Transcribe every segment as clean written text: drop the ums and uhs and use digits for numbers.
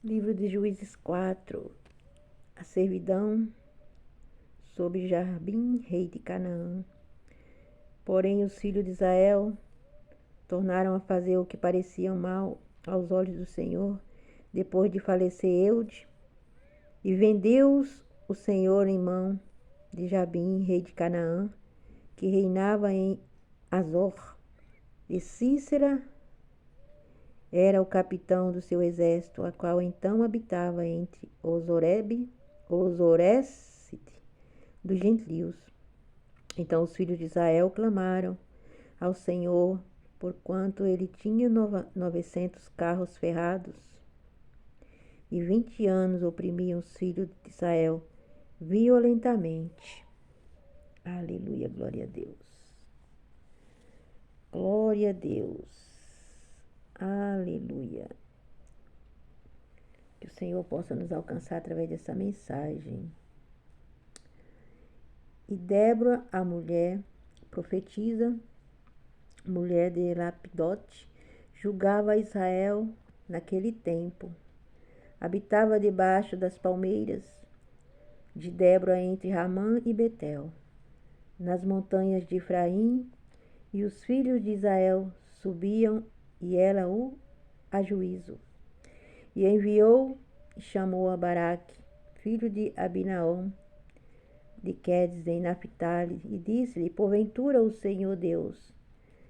Livro de Juízes 4. A servidão sobre Jabim, rei de Canaã. Porém, os filhos de Israel tornaram a fazer o que parecia mal aos olhos do Senhor, depois de falecer Eude, e vendeu-os o Senhor em mão de Jabim, rei de Canaã, que reinava em Azor. E Sísera era o capitão do seu exército, a qual então habitava entre os Oresite dos gentios. Então os filhos de Israel clamaram ao Senhor, porquanto ele tinha 900 carros ferrados, e 20 anos oprimiam os filhos de Israel violentamente. Aleluia, glória a Deus. Glória a Deus. Aleluia. Que o Senhor possa nos alcançar através dessa mensagem. E Débora, a mulher, profetiza, mulher de Lapidote, julgava Israel naquele tempo. Habitava debaixo das palmeiras de Débora entre Ramã e Betel, nas montanhas de Efraim, e os filhos de Israel subiam, e ela o a juízo. E enviou e chamou a Baraque, filho de Abinaom, de Quedes em Naphtali, e disse-lhe: porventura o Senhor Deus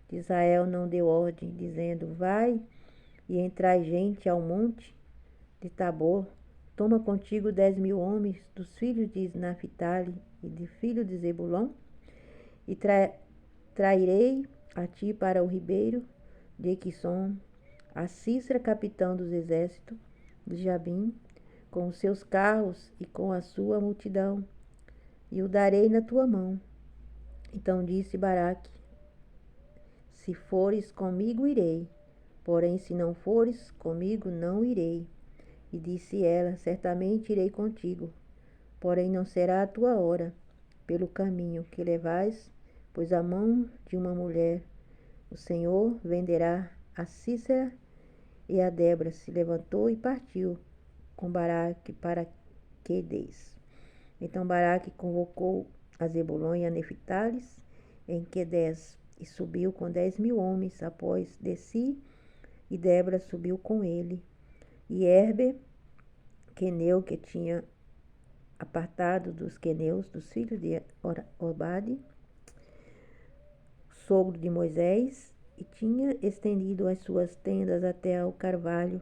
de Israel não deu ordem, dizendo: vai e entrai gente ao monte de Tabor, toma contigo 10.000 homens dos filhos de Naphtali e de filho de Zebulon, e trairei a ti para o ribeiro de Quisson a Sísera, capitão dos exércitos de Jabim, com os seus carros e com a sua multidão, e o darei na tua mão. Então disse Baraque: se fores comigo, irei, porém se não fores comigo, não irei. E disse ela: certamente irei contigo, porém não será a tua hora, pelo caminho que levais, pois a mão de uma mulher o Senhor venderá a Sísera. E a Débora se levantou e partiu com Baraque para Quedes. Então Baraque convocou a Zebulon e a Neftales em Quedes, e subiu com 10.000 homens após de si, e Débora subiu com ele. E Herbe, queneu, que tinha apartado dos queneus, dos filhos de Obade, sogro de Moisés, e tinha estendido as suas tendas até ao carvalho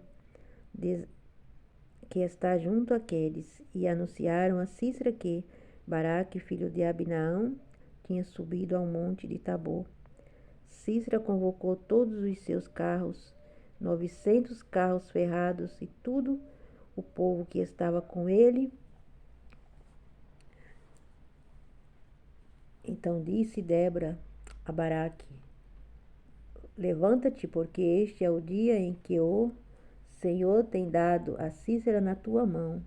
que está junto a Quedes, e anunciaram a Sísera que Baraque, filho de Abinaão, tinha subido ao monte de Tabor. Sísera convocou todos os seus carros, 900 carros ferrados, e tudo o povo que estava com ele. Então disse Débora a Baraque: levanta-te, porque este é o dia em que o Senhor tem dado a Sísera na tua mão.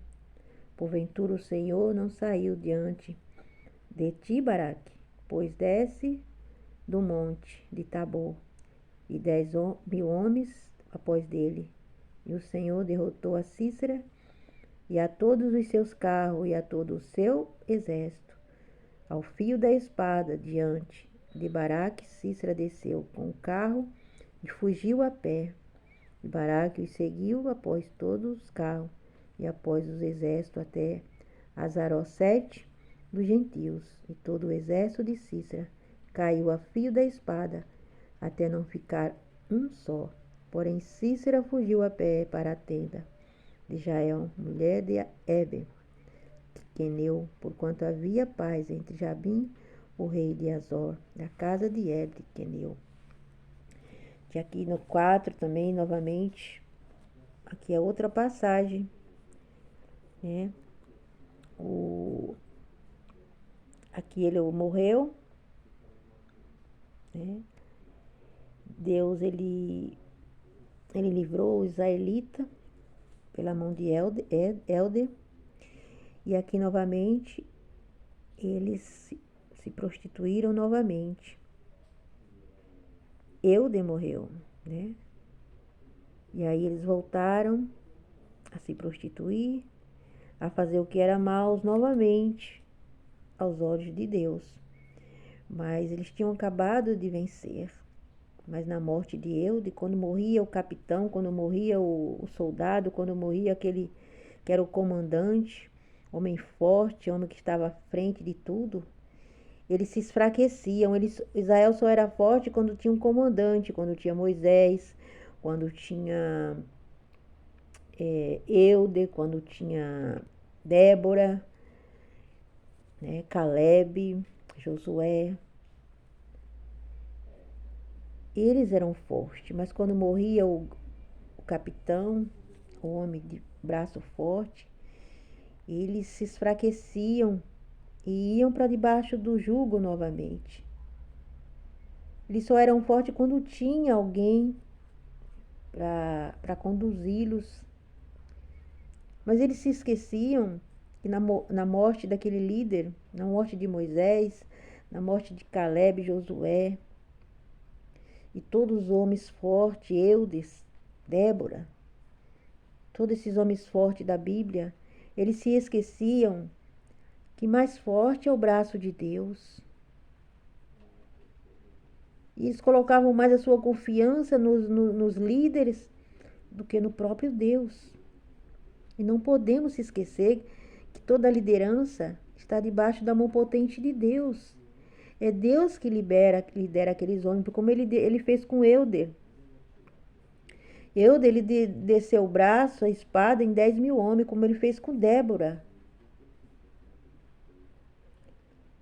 Porventura o Senhor não saiu diante de ti, Baraque, pois desce do monte de Tabor, e 10.000 homens após dele. E o Senhor derrotou a Sísera e a todos os seus carros e a todo o seu exército, ao fio da espada. Diante de Baraque, Sísera desceu com o carro e fugiu a pé. E Baraque os seguiu após todos os carros e após os exércitos até Azarosete dos gentios. E todo o exército de Sísera caiu a fio da espada, até não ficar um só. Porém Sísera fugiu a pé para a tenda de Jael, mulher de Heber, queneu, porquanto havia paz entre Jabim, o rei de Azor, da casa de Heber, queneu. E aqui no 4 também, novamente, aqui é outra passagem, né? Aqui ele morreu, né? Deus, ele livrou o israelita pela mão de Elder. E aqui novamente eles se prostituíram novamente. Eude morreu, né? E aí eles voltaram a se prostituir, a fazer o que era mal novamente aos olhos de Deus. Mas eles tinham acabado de vencer. Mas na morte de Eude, quando morria o capitão, quando morria o soldado, quando morria aquele que era o comandante, homem forte, homem que estava à frente de tudo, eles se enfraqueciam. Israel só era forte quando tinha um comandante, quando tinha Moisés, quando tinha Eude, quando tinha Débora, né, Caleb, Josué. Eles eram fortes, mas quando morria o capitão, o homem de braço forte, eles se enfraqueciam e iam para debaixo do jugo novamente. Eles só eram fortes quando tinha alguém para conduzi-los. Mas eles se esqueciam que na morte daquele líder, na morte de Moisés, na morte de Caleb, Josué, e todos os homens fortes, Eudes, Débora, todos esses homens fortes da Bíblia, eles se esqueciam que mais forte é o braço de Deus. E eles colocavam mais a sua confiança nos líderes do que no próprio Deus. E não podemos se esquecer que toda a liderança está debaixo da mão potente de Deus. É Deus que lidera aqueles homens, como ele fez com Euder. Euder, ele desceu o braço, a espada, em 10.000 homens, como ele fez com Débora.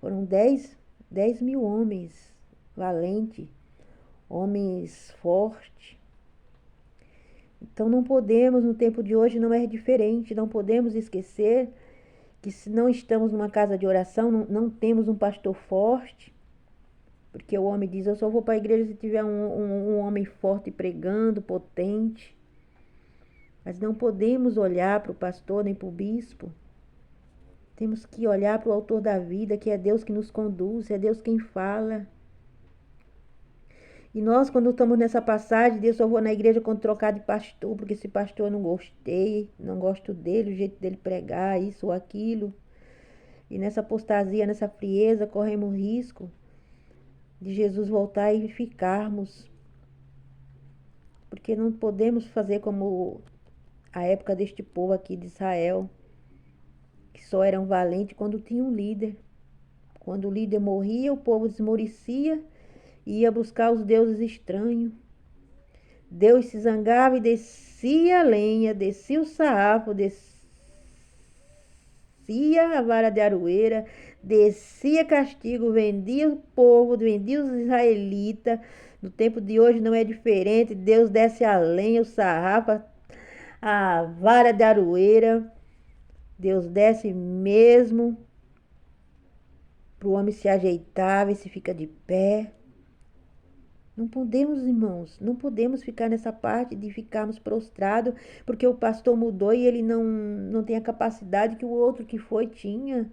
Foram 10.000 homens valentes, homens fortes. Então não podemos, no tempo de hoje não é diferente, não podemos esquecer que se não estamos numa casa de oração, não temos um pastor forte, porque o homem diz, eu só vou para a igreja se tiver um homem forte pregando, potente. Mas não podemos olhar para o pastor nem para o bispo. Temos que olhar para o autor da vida, que é Deus que nos conduz, é Deus quem fala. E nós, quando estamos nessa passagem, Deus, só vou na igreja quando trocar de pastor, porque esse pastor eu não gostei, não gosto dele, o jeito dele pregar, isso ou aquilo. E nessa apostasia, nessa frieza, corremos risco de Jesus voltar e ficarmos. Porque não podemos fazer como a época deste povo aqui de Israel, que só eram valentes quando tinha um líder. Quando o líder morria, o povo esmorecia e ia buscar os deuses estranhos. Deus se zangava e descia a lenha, descia o sarrafo, descia a vara de aroeira, descia castigo, vendia o povo, vendia os israelitas. No tempo de hoje não é diferente. Deus desce a lenha, o sarrafo, a vara de aroeira. Deus desce mesmo para o homem se ajeitar, ver se fica de pé. Não podemos, irmãos, não podemos ficar nessa parte de ficarmos prostrados porque o pastor mudou e ele não tem a capacidade que o outro que foi tinha.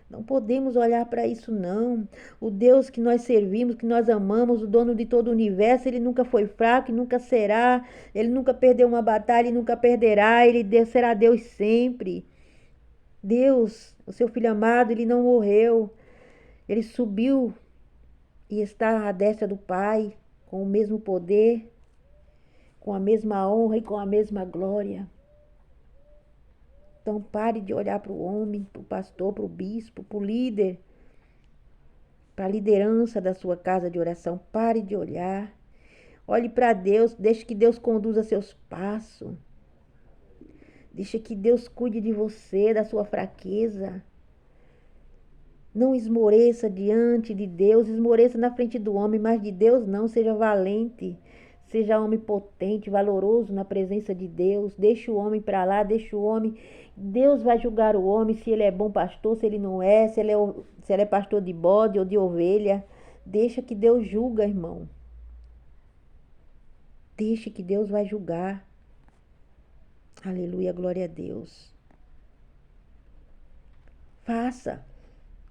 Não podemos olhar para isso, não. O Deus que nós servimos, que nós amamos, o dono de todo o universo, ele nunca foi fraco e nunca será. Ele nunca perdeu uma batalha e nunca perderá. Ele será Deus sempre. Deus, o seu filho amado, ele não morreu. Ele subiu e está à destra do Pai, com o mesmo poder, com a mesma honra e com a mesma glória. Então pare de olhar para o homem, para o pastor, para o bispo, para o líder, para a liderança da sua casa de oração. Pare de olhar. Olhe para Deus, deixe que Deus conduza seus passos. Deixe que Deus cuide de você, da sua fraqueza. Não esmoreça diante de Deus, esmoreça na frente do homem, mas de Deus não. Seja valente, seja homem potente, valoroso na presença de Deus. Deixa o homem para lá, deixa o homem. Deus vai julgar o homem se ele é bom pastor, se ele não é, se ele é pastor de bode ou de ovelha. Deixa que Deus julga, irmão. Deixa que Deus vai julgar. Aleluia, glória a Deus.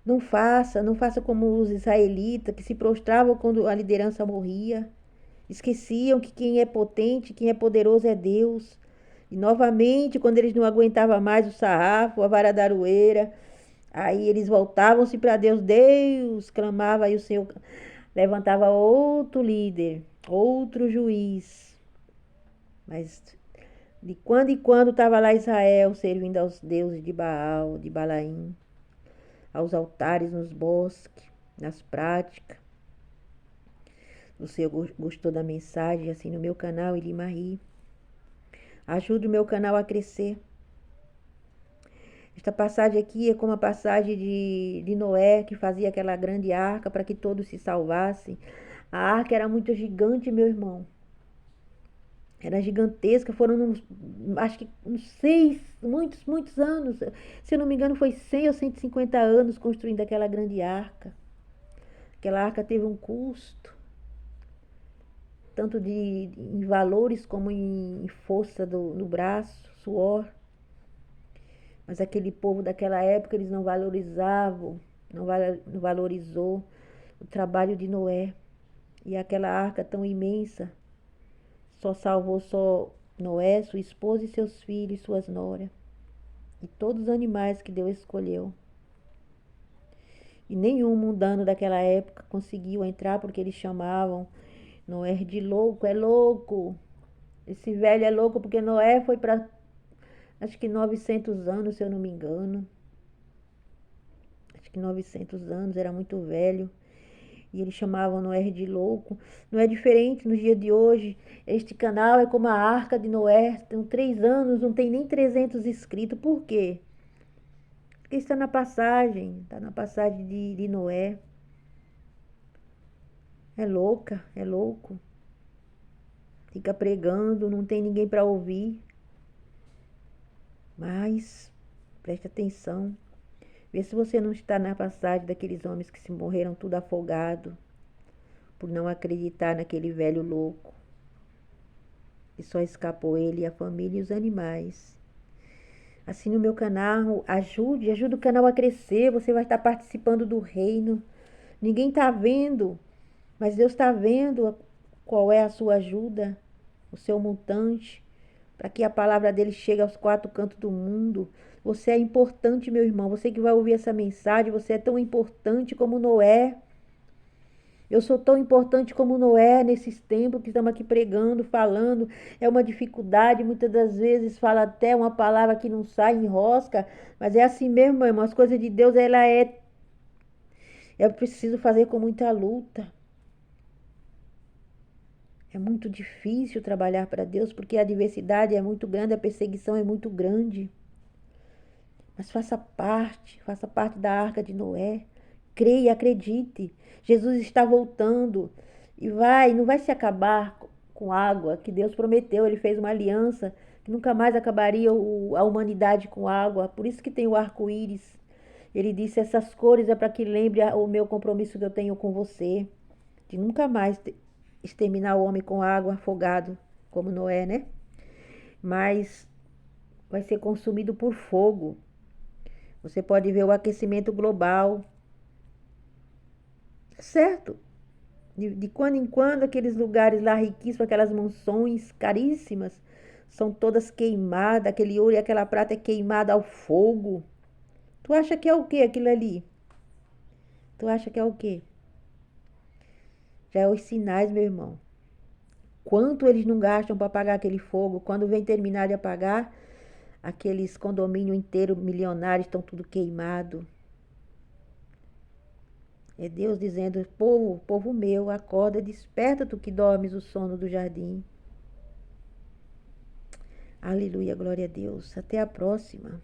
Não faça como os israelitas que se prostravam quando a liderança morria. Esqueciam que quem é potente, quem é poderoso é Deus. E novamente, quando eles não aguentavam mais o sarrafo, a vara da aroeira, aí eles voltavam-se para Deus, Deus clamava, aí o Senhor levantava outro líder, outro juiz. Mas de quando em quando estava lá Israel servindo aos deuses de Baal, de Balaim, aos altares nos bosques, nas práticas. O Senhor gostou da mensagem, assim, no meu canal, Ilimari. Ajude o meu canal a crescer. Esta passagem aqui é como a passagem de Noé, que fazia aquela grande arca para que todos se salvassem. A arca era muito gigante, meu irmão. Era gigantesca, foram, acho que, uns muitos anos. Se eu não me engano, foi 100 ou 150 anos construindo aquela grande arca. Aquela arca teve um custo, tanto em valores como em força no braço, suor. Mas aquele povo daquela época, eles não valorizavam, não valorizou o trabalho de Noé. E aquela arca tão imensa só salvou só Noé, sua esposa e seus filhos, suas noras. E todos os animais que Deus escolheu. E nenhum mundano daquela época conseguiu entrar porque eles chamavam Noé de louco, é louco. Esse velho é louco porque Noé foi para, acho que 900 anos, se eu não me engano. Acho que 900 anos, era muito velho. E eles chamavam Noé de louco. Não é diferente no dia de hoje. Este canal é como a Arca de Noé. Tem 3 anos, não tem nem 300 inscritos. Por quê? Porque está na passagem. Está na passagem de Noé. É louca, é louco. Fica pregando, não tem ninguém para ouvir. Mas, preste atenção. Vê se você não está na passagem daqueles homens que se morreram tudo afogado por não acreditar naquele velho louco. E só escapou ele, a família e os animais. Assine o meu canal, ajude o canal a crescer. Você vai estar participando do reino. Ninguém está vendo, mas Deus está vendo qual é a sua ajuda, o seu montante, para que a palavra dele chegue aos 4 cantos do mundo. Você é importante, meu irmão. Você que vai ouvir essa mensagem, você é tão importante como Noé. Eu sou tão importante como Noé nesses tempos que estamos aqui pregando, falando. É uma dificuldade, muitas das vezes fala até uma palavra que não sai, enrosca. Mas é assim mesmo, meu irmão. As coisas de Deus, ela é... Eu preciso fazer com muita luta. É muito difícil trabalhar para Deus porque a adversidade é muito grande, a perseguição é muito grande. Mas faça parte da arca de Noé. Creia, acredite. Jesus está voltando e não vai se acabar com água, que Deus prometeu. Ele fez uma aliança que nunca mais acabaria a humanidade com água. Por isso que tem o arco-íris. Ele disse: essas cores é para que lembre o meu compromisso que eu tenho com você, de nunca mais exterminar o homem com água, afogado, como Noé, né? Mas vai ser consumido por fogo. Você pode ver o aquecimento global. Certo? De quando em quando, aqueles lugares lá riquíssimos, aquelas mansões caríssimas, são todas queimadas. Aquele ouro e aquela prata é queimada ao fogo. Tu acha que é o que aquilo ali? Tu acha que é o quê? Já é os sinais, meu irmão. Quanto eles não gastam para apagar aquele fogo? Quando vem terminar de apagar, aqueles condomínios inteiros milionários estão tudo queimado. É Deus dizendo: povo meu, acorda, desperta tu que dormes o sono do jardim. Aleluia, glória a Deus. Até a próxima.